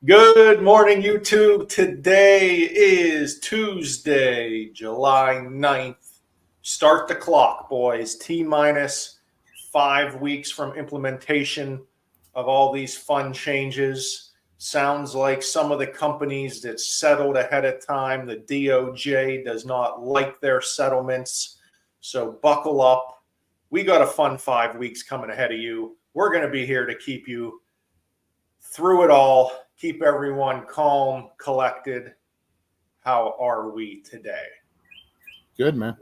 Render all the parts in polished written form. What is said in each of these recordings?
Good morning, YouTube. Today is Tuesday, July 9th. Start the clock, boys. T minus 5 weeks from implementation of all these fun changes. Sounds like some of the companies that settled ahead of time, the DOJ does not like their settlements. So buckle up. We got a fun 5 weeks coming ahead of you. We're going to be here to keep you through it all, keep everyone calm, collected. How are we today? Good, man.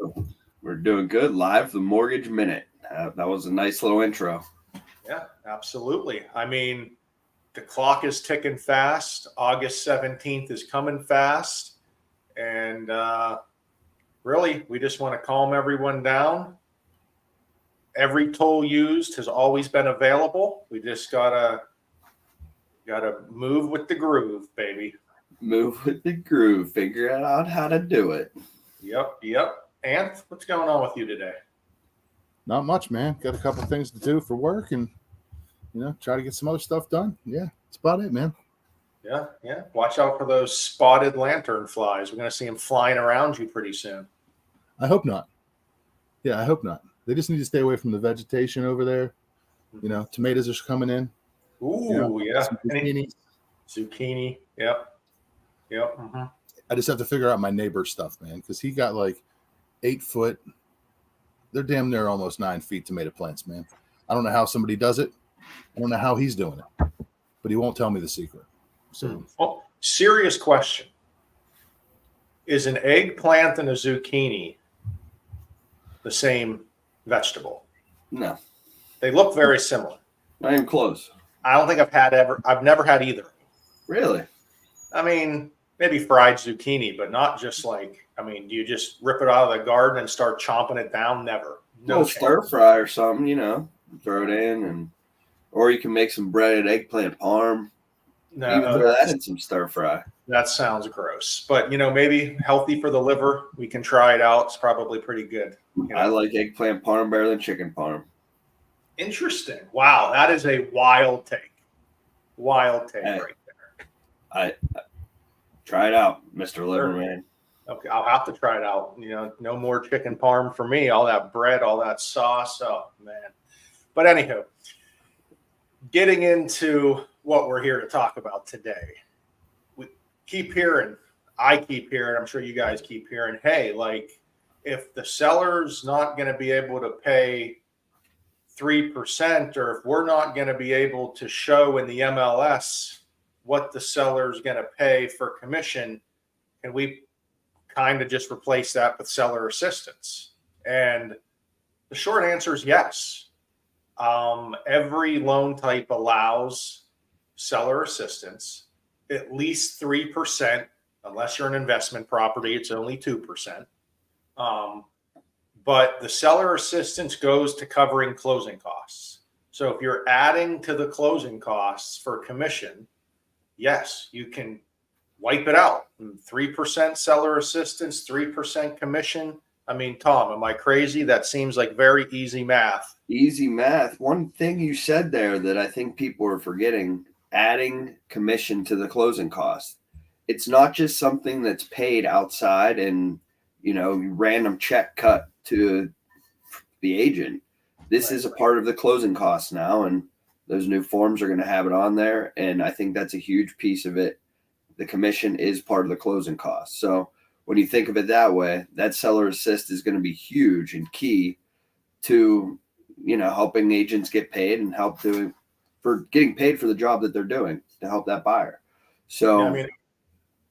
We're doing good. Live the Mortgage Minute. That was a nice little intro. Yeah, absolutely. I mean, the clock is ticking fast. August 17th is coming fast. And really, we just want to calm everyone down. Every tool used has always been available. We just gotta move with the groove, baby. Move with the groove. Figure out how to do it. Yep. Anth, what's going on with you today? Not much, man. Got a couple things to do for work and, try to get some other stuff done. Yeah, that's about it, man. Yeah. Watch out for those spotted lantern flies. We're going to see them flying around you pretty soon. I hope not. Yeah, I hope not. They just need to stay away from the vegetation over there. Tomatoes are coming in. Ooh, yeah. Zucchini. Yep. Mm-hmm. I just have to figure out my neighbor's stuff, man, because he got like 8 foot. They're damn near almost 9 feet tomato plants, man. I don't know how somebody does it. I don't know how he's doing it, but he won't tell me the secret. So, serious question. Is an eggplant and a zucchini the same vegetable? No. They look very similar. Not even close. I don't think I've never had either. Really? I mean, maybe fried zucchini, but not just do you just rip it out of the garden and start chomping it down? Never. No stir fry or something, throw it in, or you can make some breaded eggplant parm. No, you can throw that in some stir fry. That sounds gross, but maybe healthy for the liver. We can try it out. It's probably pretty good. I like eggplant parm better than chicken parm. Interesting. Wow, that is a wild take. Right there. I try it out, Mr. Liverman. Okay, I'll have to try it out. No more chicken parm for me. All that bread, all that sauce. Oh man. But anywho, getting into what we're here to talk about today. We keep hearing, I'm sure you guys keep hearing, hey, if the seller's not going to be able to pay 3%, or if we're not going to be able to show in the MLS what the seller's going to pay for commission, can we kind of just replace that with seller assistance? And the short answer is yes. Every loan type allows seller assistance, at least 3%, unless you're an investment property, it's only 2%. But the seller assistance goes to covering closing costs. So if you're adding to the closing costs for commission, yes, you can wipe it out. 3% seller assistance, 3% commission. I mean, Tom, am I crazy? That seems like very easy math. Easy math. One thing you said there that I think people are forgetting, adding commission to the closing costs. It's not just something that's paid outside and, random check cut to the agent. This is a part of the closing costs now, and those new forms are going to have it on there. And I think that's a huge piece of it. The commission is part of the closing costs. So when you think of it that way, that seller assist is going to be huge and key to, helping agents get paid and for getting paid for the job that they're doing to help that buyer. So,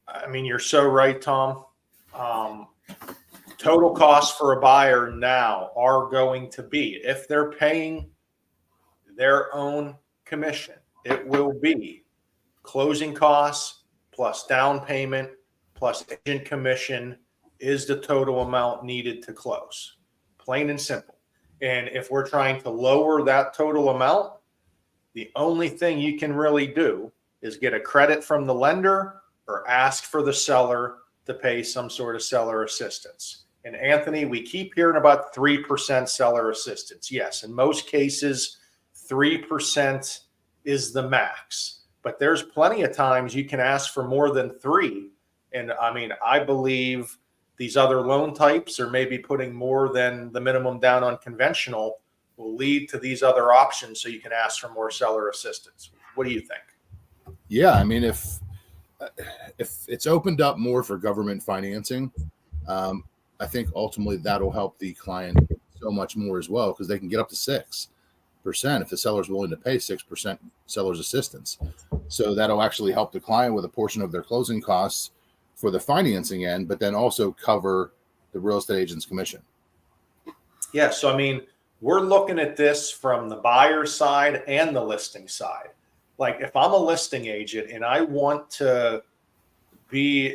I mean, you're so right, Tom. Total costs for a buyer now are going to be, if they're paying their own commission, it will be closing costs plus down payment plus agent commission is the total amount needed to close. Plain and simple. And if we're trying to lower that total amount, the only thing you can really do is get a credit from the lender or ask for the seller to pay some sort of seller assistance. And Anthony, we keep hearing about 3% seller assistance. Yes, in most cases, 3% is the max. but there's plenty of times you can ask for more than 3. And I mean, I believe these other loan types, or maybe putting more than the minimum down on conventional, will lead to these other options, so you can ask for more seller assistance. What do you think? Yeah, I mean, if it's opened up more for government financing, I think ultimately that'll help the client so much more as well, because they can get up to 6% if the seller's willing to pay 6% seller's assistance. So that'll actually help the client with a portion of their closing costs for the financing end, but then also cover the real estate agent's commission. Yeah, so I mean, we're looking at this from the buyer side and the listing side. Like, if I'm a listing agent and I want to be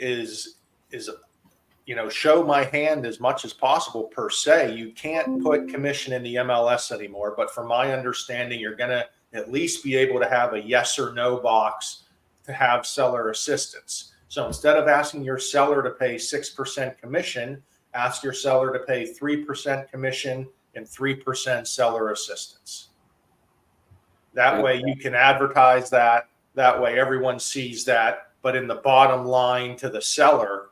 show my hand as much as possible per se, you can't put commission in the MLS anymore. But from my understanding, you're going to at least be able to have a yes or no box to have seller assistance. So instead of asking your seller to pay 6% commission, ask your seller to pay 3% commission and 3% seller assistance. That way you can advertise that. That way everyone sees that. But in the bottom line to the seller,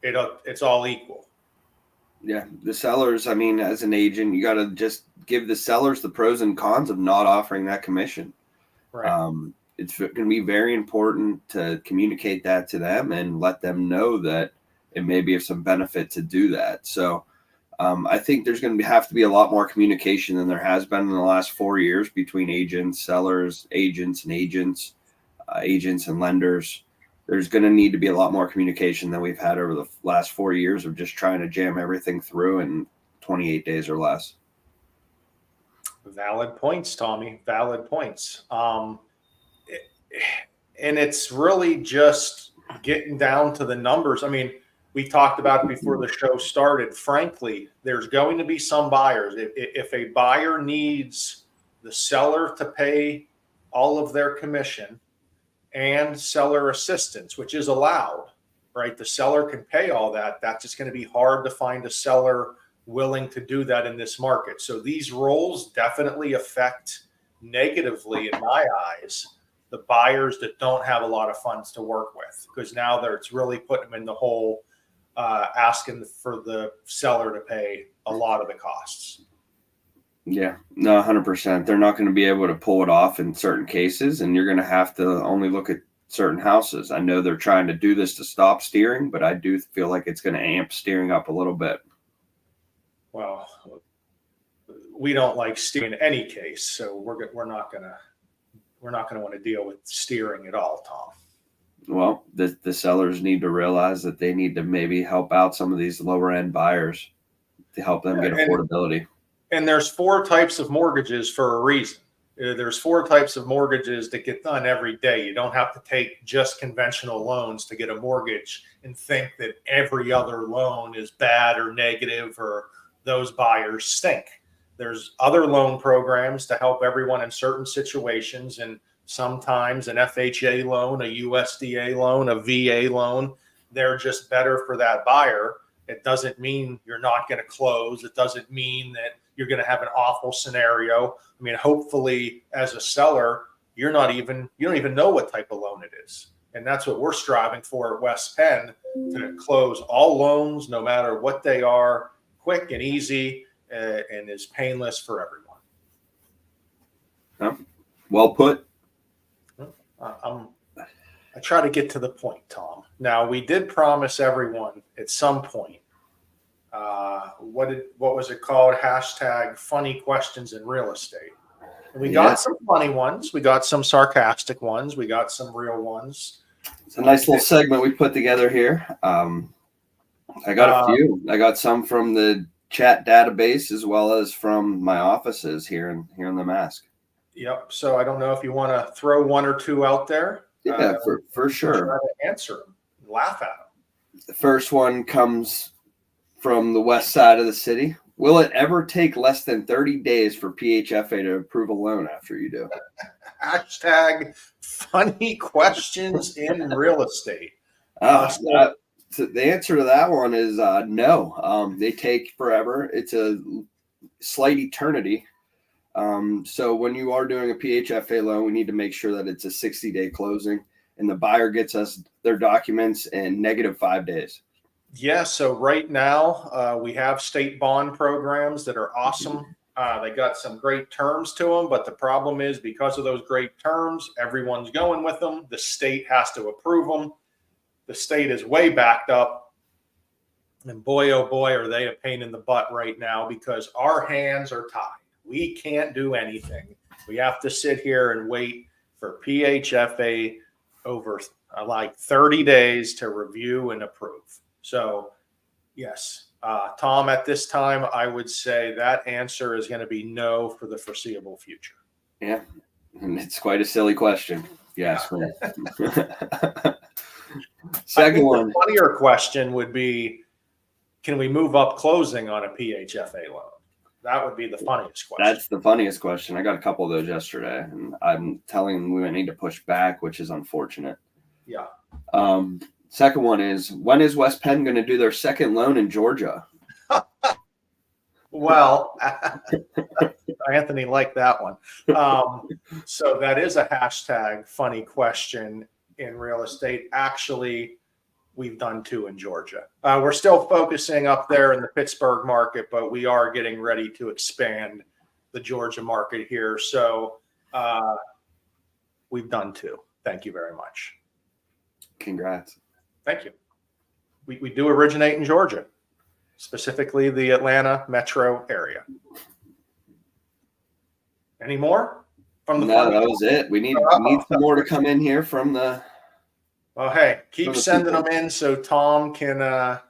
it's all equal. Yeah, the sellers, I mean, as an agent, you got to just give the sellers the pros and cons of not offering that commission. Right. It's going to be very important to communicate that to them and let them know that it may be of some benefit to do that. So I think there's going to have to be a lot more communication than there has been in the last 4 years between agents, sellers, agents and agents, agents and lenders. There's going to need to be a lot more communication than we've had over the last 4 years of just trying to jam everything through in 28 days or less. Valid points, Tommy. Valid points. And it's really just getting down to the numbers. I mean, we talked about it before the show started. Frankly, there's going to be some buyers. If a buyer needs the seller to pay all of their commission and seller assistance, which is allowed, right? The seller can pay all that. That's just going to be hard to find a seller willing to do that in this market. So these roles definitely affect negatively, in my eyes, the buyers that don't have a lot of funds to work with, because now it's really putting them in the hole, asking for the seller to pay a lot of the costs. Yeah, no, 100%. They're not going to be able to pull it off in certain cases, and you're going to have to only look at certain houses. I know they're trying to do this to stop steering, but I do feel like it's going to amp steering up a little bit. Well, we don't like steering in any case, so we're not going to want to deal with steering at all, Tom. Well, the sellers need to realize that they need to maybe help out some of these lower end buyers to help them get affordability. And there's 4 types of mortgages for a reason. There's 4 types of mortgages that get done every day. You don't have to take just conventional loans to get a mortgage and think that every other loan is bad or negative or those buyers stink. There's other loan programs to help everyone in certain situations, and sometimes an FHA loan, a USDA loan, a VA loan, they're just better for that buyer. It doesn't mean you're not going to close. It doesn't mean that you're going to have an awful scenario. I mean, hopefully as a seller, you don't even know what type of loan it is. And that's what we're striving for at West Penn, to close all loans, no matter what they are, quick and easy, and is painless for everyone. Well put. I try to get to the point, Tom. Now, we did promise everyone at some point, what was it called? Hashtag funny questions in real estate. And we got some funny ones. We got some sarcastic ones. We got some real ones. It's a nice little segment we put together here. I got a few. I got some from the chat database as well as from my offices here in the Mask. Yep. So I don't know if you want to throw 1 or 2 out there. Yeah, for sure. Try to answer them, laugh at them. The first one comes from the west side of the city. Will it ever take less than 30 days for PHFA to approve a loan after you do? Hashtag funny questions in real estate. So the answer to that one is no. They take forever. It's a slight eternity. So when you are doing a PHFA loan, we need to make sure that it's a 60-day closing and the buyer gets us their documents in -5 days. Yeah, so right now we have state bond programs that are awesome. They got some great terms to them, but the problem is because of those great terms, everyone's going with them. The state has to approve them. The state is way backed up. And boy, oh boy, are they a pain in the butt right now because our hands are tied. We can't do anything. We have to sit here and wait for PHFA over like 30 days to review and approve. So, yes, Tom, at this time, I would say that answer is going to be no for the foreseeable future. Yeah, and it's quite a silly question. Yes. Second one. The funnier question would be, can we move up closing on a PHFA loan? That would be the funniest question. That's the funniest question. I got a couple of those yesterday, and I'm telling them we need to push back, which is unfortunate. Yeah. Second one is, when is West Penn going to do their second loan in Georgia? Well, Anthony liked that one. So that is a hashtag funny question in real estate. Actually, we've done 2 in Georgia. We're still focusing up there in the Pittsburgh market, but we are getting ready to expand the Georgia market here. So we've done 2. Thank you very much. Congrats. Thank you. We do originate in Georgia, specifically the Atlanta metro area. Any more from the? No, that was it. We need some more to come in here from the. Oh, hey, keep sending them in so Tom can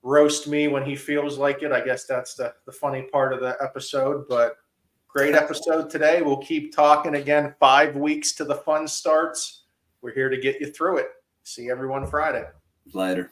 roast me when he feels like it. I guess that's the funny part of the episode, but great episode today. We'll keep talking again. 5 weeks to the fun starts. We're here to get you through it. See everyone Friday. Later.